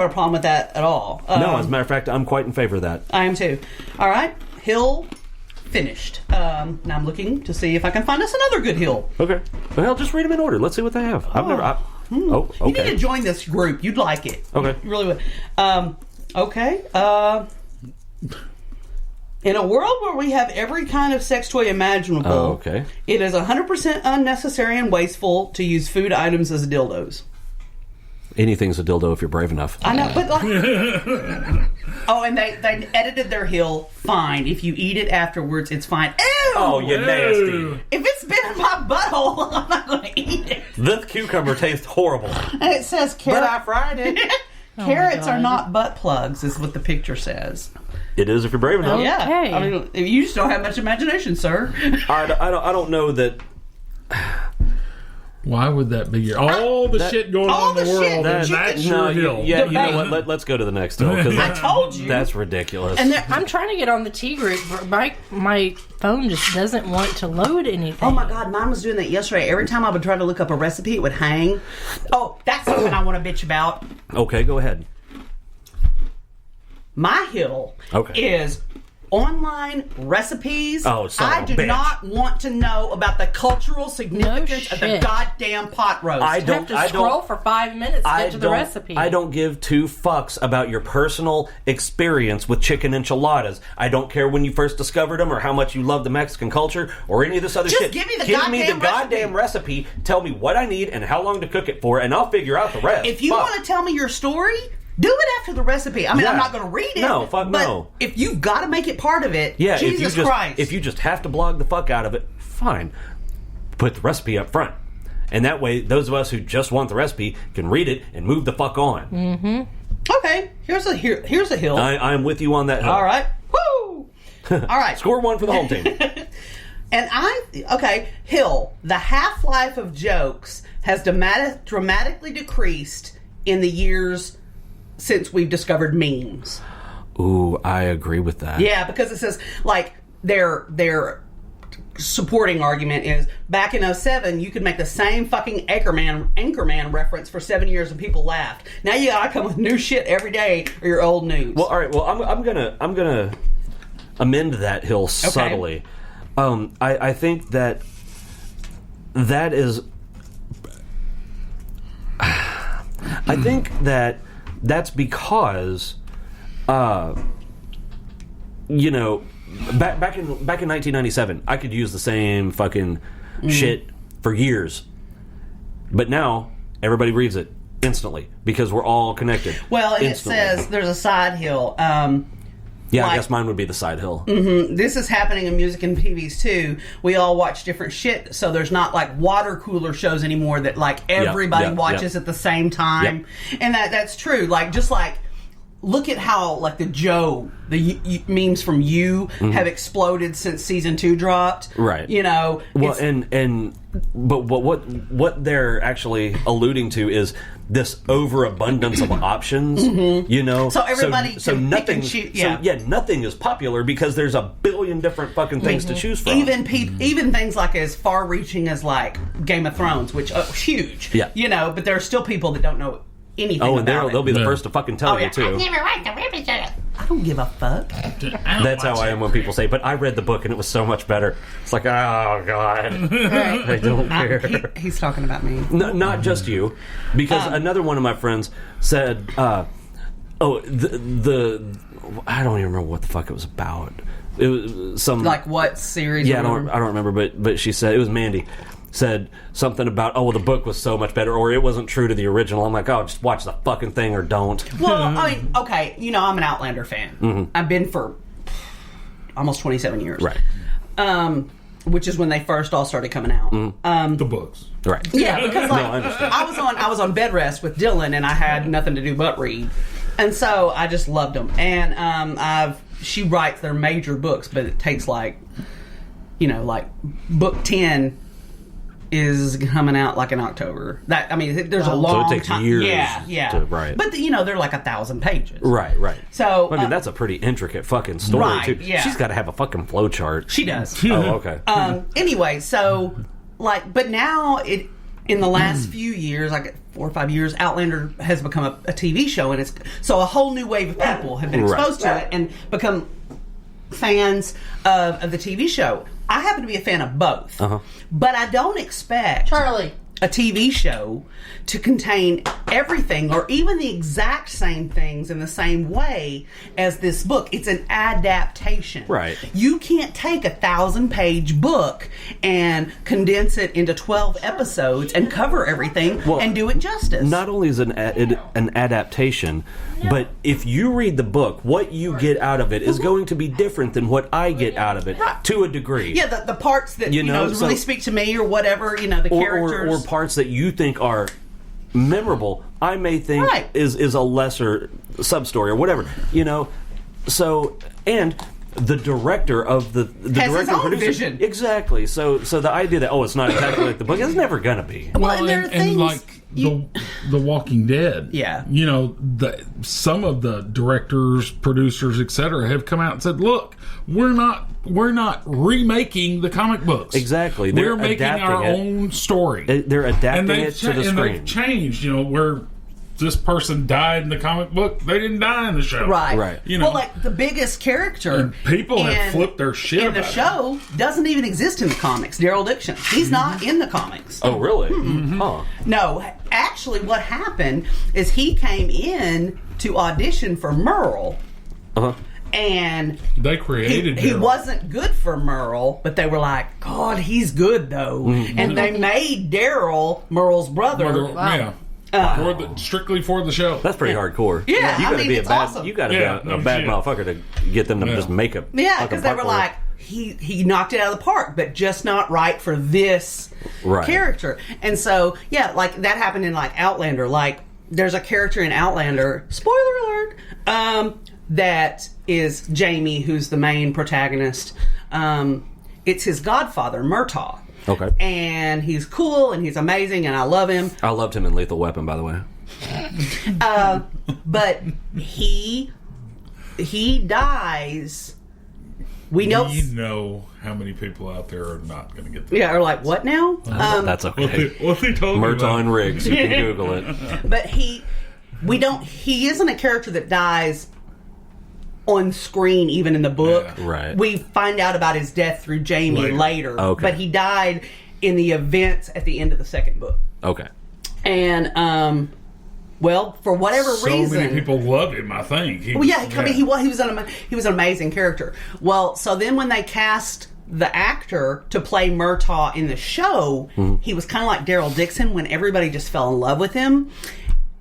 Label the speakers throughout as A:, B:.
A: have a problem with that at all.
B: No, as a matter of fact, I'm quite in favor of that.
A: I am too. All right, hill finished. Now I'm looking to see if I can find us another good hill.
B: Okay. Well, just read them in order. Let's see what they have. Okay.
A: You need to join this group. You'd like it.
B: Okay.
A: You really would. Okay. In a world where we have every kind of sex toy imaginable, it is 100% unnecessary and wasteful to use food items as dildos.
B: Anything's a dildo if you're brave enough.
A: I know, but and they edited their hill fine. If you eat it afterwards, it's fine. Ew!
B: Oh, you nasty.
A: If it's been in my butthole, I'm not going to eat it.
B: This cucumber tastes horrible.
A: And it says carrot. But I fried it. Carrots are not butt plugs, is what the picture says.
B: It is if you're brave enough.
A: Okay. Yeah. I mean, you just don't have much imagination, sir.
B: I don't know that.
C: Why would that be all the shit going on in the world? That's your hill.
B: Yeah, you know what? Let's go to the next hill.
A: I told you.
B: That's ridiculous.
D: And I'm trying to get on the T group, but my phone just doesn't want to load anything.
A: Oh my God, mine was doing that yesterday. Every time I would try to look up a recipe, it would hang. Oh, that's something I want to bitch about.
B: Okay, go ahead.
A: My hill is online recipes.
B: Oh, son
A: I
B: of a
A: do
B: bitch.
A: not want to know about the cultural significance of the goddamn pot roast.
D: I have to scroll for 5 minutes to get to the recipe.
B: I don't give two fucks about your personal experience with chicken enchiladas. I don't care when you first discovered them or how much you love the Mexican culture or any of this other shit.
A: Just give me the
B: goddamn recipe. Tell me what I need and how long to cook it for, and I'll figure out the rest.
A: If you want to tell me your story, do it after the recipe. I mean, I'm not going to read it.
B: No, fuck
A: but
B: no.
A: If you've got to make it part of it,
B: yeah,
A: Jesus Christ.
B: If you just have to blog the fuck out of it, fine. Put the recipe up front. And that way, those of us who just want the recipe can read it and move the fuck on.
D: Mm-hmm.
A: Okay, here's a hill.
B: I'm with you on that hill.
A: All right. Woo! All right.
B: Score one for the home team.
A: And hill. The half-life of jokes has dramatically decreased in the years since we've discovered memes.
B: Ooh, I agree with that.
A: Yeah, because it says, like, their supporting argument is, back in 2007, you could make the same fucking Anchorman reference for 7 years and people laughed. Now you gotta come with new shit every day or you're old news.
B: Well, all right, well, I'm gonna amend that hill subtly. I think that is... I think that's because, back in 1997, I could use the same fucking shit for years, but now everybody reads it instantly because we're all connected.
A: Well, and instantly. It says there's a side hill.
B: Yeah, I guess mine would be the side hill.
A: Mm-hmm. This is happening in music and TVs too. We all watch different shit, so there's not like water cooler shows anymore that like everybody watches at the same time. Yep. And that's true. Like, just like, look at how like the memes from You have exploded since season 2 dropped.
B: Right.
A: You know.
B: Well, but what they're actually alluding to is this overabundance of options. You know.
A: So everybody can
B: nothing.
A: Pick and choose, yeah.
B: So nothing is popular because there's a billion different fucking things to choose from.
A: Even things like as far-reaching as like Game of Thrones, which huge. Yeah. You know, but there are still people that don't know anything about it.
B: They'll be the first to fucking tell you too.
A: I never read the River. I don't give a fuck.
B: That's how I am when people say, but I read the book and it was so much better. It's like, oh God. I don't care.
A: He's talking about me.
B: No, not just you. Because another one of my friends said, I don't even remember what the fuck it was about. It was some...
A: Like what series?
B: Yeah, I don't remember, but she said, it was Mandy, said something about, the book was so much better, or it wasn't true to the original. I'm like, just watch the fucking thing or don't.
A: Well, I mean, okay, I'm an Outlander fan. Mm-hmm. I've been for almost 27 years.
B: Right.
A: Which is when they first all started coming out.
C: The books.
B: Right.
A: Yeah, because I was on bed rest with Dylan, and I had nothing to do but read. And so I just loved them. And she writes their major books, but it takes like book 10 is coming out like in October. There's a long time.
B: So it takes years to write.
A: But they're like 1,000 pages.
B: Right.
A: So
B: that's a pretty intricate fucking story too.
A: Yeah.
B: She's got to have a fucking flow chart.
A: She does.
B: Oh, okay.
A: Anyway, so but now in the last few years, like 4 or 5 years, Outlander has become a TV show, and so a whole new wave of people have been exposed to it and become fans of the TV show. I happen to be a fan of both, but I don't expect a TV show to contain everything or even the exact same things in the same way as this book. It's an adaptation.
B: Right.
A: You can't take 1,000-page book and condense it into 12 episodes and cover everything and do it justice.
B: Not only is it an adaptation, but if you read the book, what you get out of it is going to be different than what I get out of it to a degree.
A: Yeah, the parts that really speak to me or whatever, the characters.
B: Or parts that you think are memorable, I may think is a lesser sub-story or whatever. So, and the director of the
A: has
B: director
A: his own
B: producer,
A: vision.
B: Exactly. So the idea that it's not exactly like the book, it's never gonna be.
A: Well,
C: and like the Walking Dead, some of the directors, producers, etc., have come out and said, "Look, we're not remaking the comic books.
B: Exactly,
C: we're making our own story.
B: They're adapting it to the screen.
C: And they've changed. Where this person died in the comic book, they didn't die in the show.
A: Right.
C: Well,
A: like the biggest character,
C: and people have flipped their shit
A: in the show doesn't even exist in the comics. Daryl Dixon, he's not in the comics.
B: Oh, really? Mm-hmm. Huh.
A: No, actually, what happened is he came in to audition for Merle. And
C: they created
A: he wasn't good for Merle, but they were like, God, he's good though. And they made Daryl Merle's brother.
C: Strictly for the show.
B: That's pretty hardcore.
A: Yeah,
B: you gotta be
A: awesome.
B: You gotta be a bad motherfucker to get them to just make a
A: because they were like, he knocked it out of the park, but just not right for this character. And so like that happened in like Outlander. Like there's a character in Outlander, spoiler alert, that is Jaimes, who's the main protagonist. It's his godfather, Murtagh.
B: Okay.
A: And he's cool and he's amazing and I love him.
B: I loved him in Lethal Weapon, by the way.
A: But he dies. We know
C: how many people out there are not going to get that.
A: Yeah, are like, what now?
B: That's okay.
C: What's he talking about?
B: Murtaghs and Riggs. You can Google it.
A: But he isn't a character that dies on screen, even in the book.
B: Yeah, right.
A: We find out about his death through Jaimes later.
B: Okay.
A: But he died in the events at the end of the second book.
B: Okay.
A: And, for whatever reason,
C: so many people love him. I think.
A: He was an amazing character. Well, so then when they cast the actor to play Murtaghs in the show, he was kind of like Daryl Dixon when everybody just fell in love with him,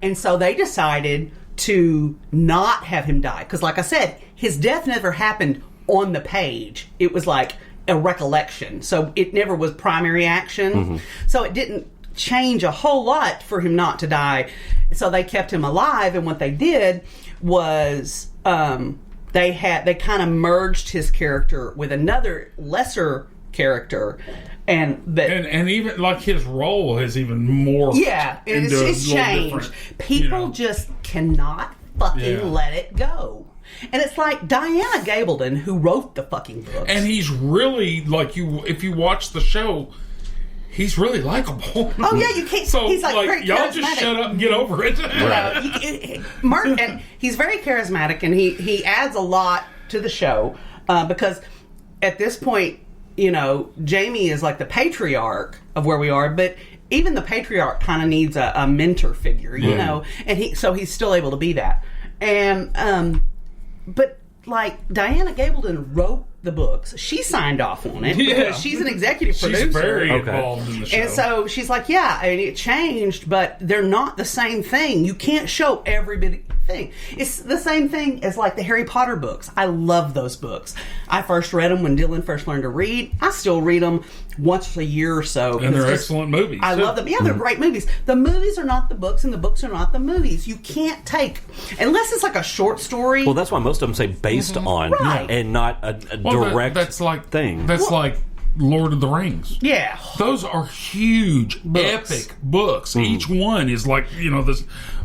A: and so they decided to not have him die because, like I said, his death never happened on the page. It was like a recollection, so it never was primary action. So it didn't change a whole lot for him not to die. So they kept him alive, and what they did was they kind of merged his character with another lesser character, and
C: even like his role has even more
A: it's changed. People just cannot fucking let it go. And it's like Diana Gabaldon, who wrote the fucking books, and
C: he's really like if you watch the show, he's really likable.
A: Oh yeah, you can't. So he's like
C: y'all just shut up and get over it.
A: And he's very charismatic, and he adds a lot to the show because at this point, Jaimes is like the patriarch of where we are, but even the patriarch kind of needs a mentor figure, you know, and he's still able to be that. And but like Diana Gabaldon wrote the books. She signed off on it because she's an executive producer.
C: She's very involved in the show.
A: And so she's like, it changed, but they're not the same thing. You can't show every bit thing. It's the same thing as like the Harry Potter books. I love those books. I first read them when Dylan first learned to read. I still read them once a year or so.
C: And they're excellent movies.
A: I love them. Yeah, they're great movies. The movies are not the books, and the books are not the movies. You can't take, unless it's like a short story.
B: Well, that's why most of them say based on and not a direct thing.
C: That's like Lord of the Rings.
A: Yeah.
C: Those are huge, epic books. Each one is like, this.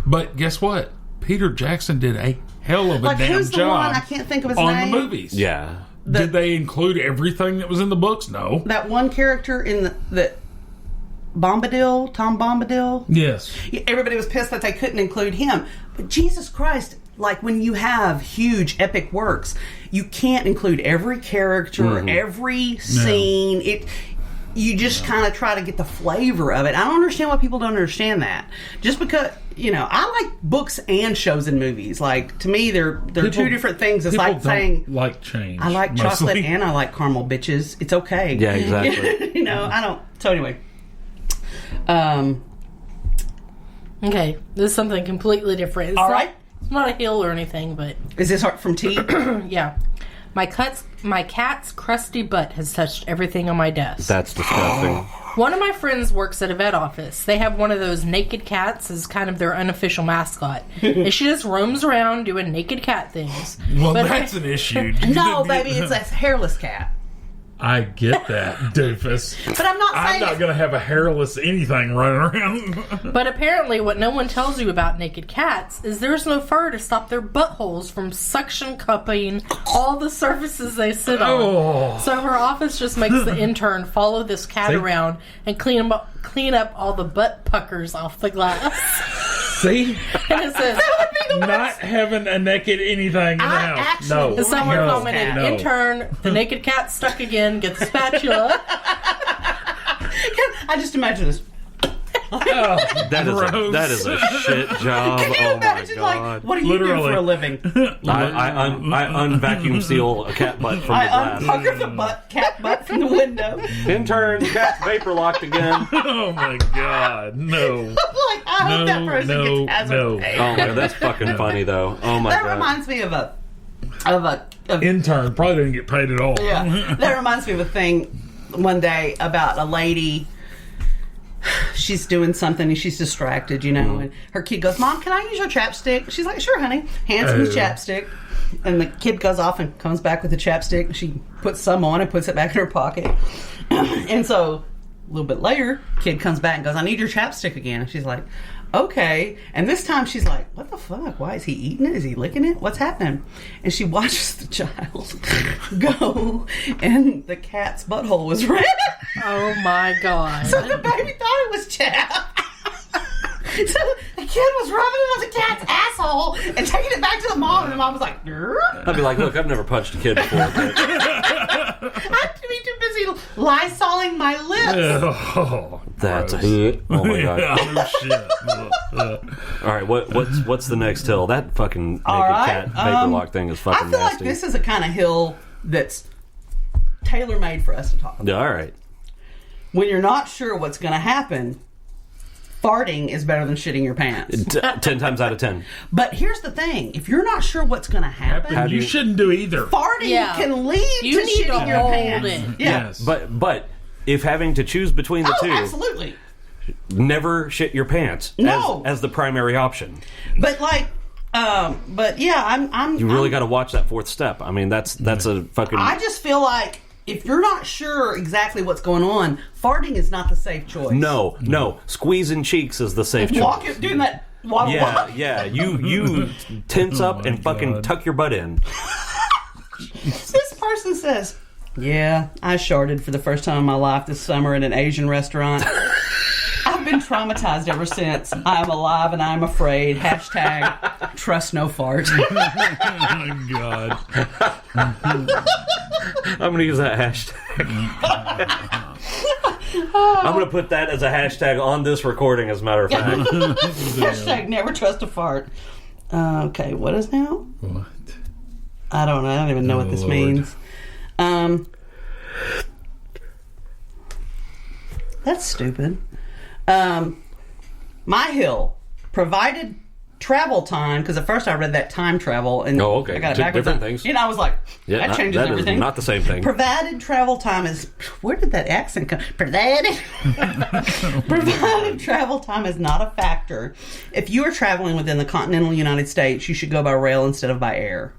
C: But guess what? Peter Jackson did a hell of a damn
A: who's the
C: job
A: one? I can't think of his
C: on
A: name.
C: the movies.
B: Yeah.
C: Did they include everything that was in the books? No.
A: That one character in that Bombadil, Tom Bombadil.
C: Yes.
A: Everybody was pissed that they couldn't include him. But Jesus Christ, like when you have huge epic works, you can't include every character, every scene. You just kind of try to get the flavor of it. I don't understand why people don't understand that. Just because, I like books and shows and movies. Like, to me, they're two different things. It's like saying,
C: like change.
A: I like chocolate and I like caramel, bitches. It's okay.
B: Yeah, exactly.
A: I don't. So anyway.
D: Okay, this is something completely different. It's
A: all right.
D: It's not a hill or anything, but...
A: Is this from T?
D: Yeah. My cat's crusty butt has touched everything on my desk.
B: That's disgusting.
D: One of my friends works at a vet office. They have one of those naked cats as kind of their unofficial mascot. And she just roams around doing naked cat things.
C: Well, that's an issue.
A: No, baby, it's a hairless cat.
C: I get that, doofus.
A: But I'm not saying...
C: I'm not going to have a hairless anything running around.
D: But apparently what no one tells you about naked cats is there's no fur to stop their buttholes from suction cupping all the surfaces they sit on.
C: Oh.
D: So her office just makes the intern follow this cat around and clean up all the butt puckers off the glass.
C: See?
D: And it says...
C: Not having a naked anything in the house. No.
D: And someone commented, intern, the naked cat's stuck again, get the spatula.
A: I just imagine this.
B: That is a shit job.
A: Can you imagine,
B: my God.
A: Like, what do you do for a living?
B: I unvacuum seal a cat butt from the glass.
A: I unpucker the cat butt from the window.
B: Intern, cat's vapor locked again.
C: Oh my God, no.
A: I hope that person gets hazard pay.
B: Oh my God, that's fucking funny though. Oh my God.
A: That reminds me of a
C: intern. Probably didn't get paid at all.
A: Yeah. That reminds me of a thing one day about a lady. She's doing something and she's distracted, and her kid goes, "Mom, can I use your chapstick?" She's like, "Sure, honey." Hands him the chapstick, and the kid goes off and comes back with the chapstick. She puts some on and puts it back in her pocket. And so a little bit later, kid comes back and goes, "I need your chapstick again." And she's like, "Okay." And this time she's like, "What the fuck? Why is he eating it? Is he licking it? What's happening?" And she watches the child go, and the cat's butthole was red.
D: Oh my God.
A: So the baby thought it was chap. So the kid was rubbing it on the cat's asshole and taking it back to the mom, and the mom was like,
B: I'd be like, "Look, I've never punched a kid before." But...
A: I'm too busy lysoling my lips.
C: Oh,
B: that's a hit. Oh my God.
C: Oh shit.
B: All right, what's the next hill? That fucking naked cat vapor lock thing is fucking
A: I feel
B: nasty.
A: like this is a kind of hill that's tailor-made for us to talk about.
B: Yeah, all right.
A: When you're not sure what's going to happen, farting is better than shitting your pants.
B: 10 times out of 10.
A: But here's the thing. If you're not sure what's going to happen...
C: You shouldn't do either.
A: Farting can lead to shitting your pants.
C: Yes.
B: But if having to choose between the two...
A: absolutely.
B: Never shit your pants as the primary option.
A: But I'm...
B: You really got to watch that fourth step. I mean, that's a fucking...
A: I just feel like if you're not sure exactly what's going on, farting is not the safe choice.
B: No. Squeezing cheeks is the safe choice.
A: Doing that waddle walk.
B: Yeah. You tense up and fucking tuck your butt in.
A: This person says, "Yeah, I sharted for the first time in my life this summer in an Asian restaurant. I've been traumatized ever since. I am alive and I am afraid. # trust no fart."
C: Oh my God.
B: I'm going to use that hashtag. I'm going to put that as a hashtag on this recording, as a matter of fact.
A: # never trust a fart. Okay, what is now?
C: What?
A: I don't know. I don't even know what this means. That's stupid. My hill provided travel time, because at first I read that time travel and I got it backwards.
B: Different things.
A: And I was like, that changes everything.
B: Is not the same thing.
A: Provided travel time is... Where did that accent come? Provided travel time is not a factor. If you are traveling within the continental United States, you should go by rail instead of by air.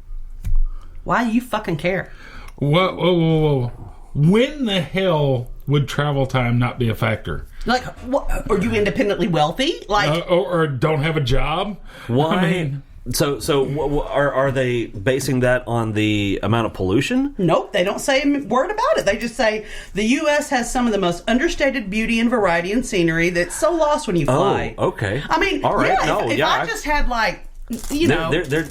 A: Why do you fucking care?
C: Whoa. When the hell would travel time not be a factor?
A: Like, what, are you independently wealthy? Like,
C: or don't have a job?
B: Why?
C: I mean,
B: Are they basing that on the amount of pollution?
A: Nope, they don't say a word about it. They just say the U.S. has some of the most understated beauty and variety and scenery that's so lost when you fly.
B: Oh, okay.
A: I mean,
B: all right.
A: if I just had like, you know,
B: they're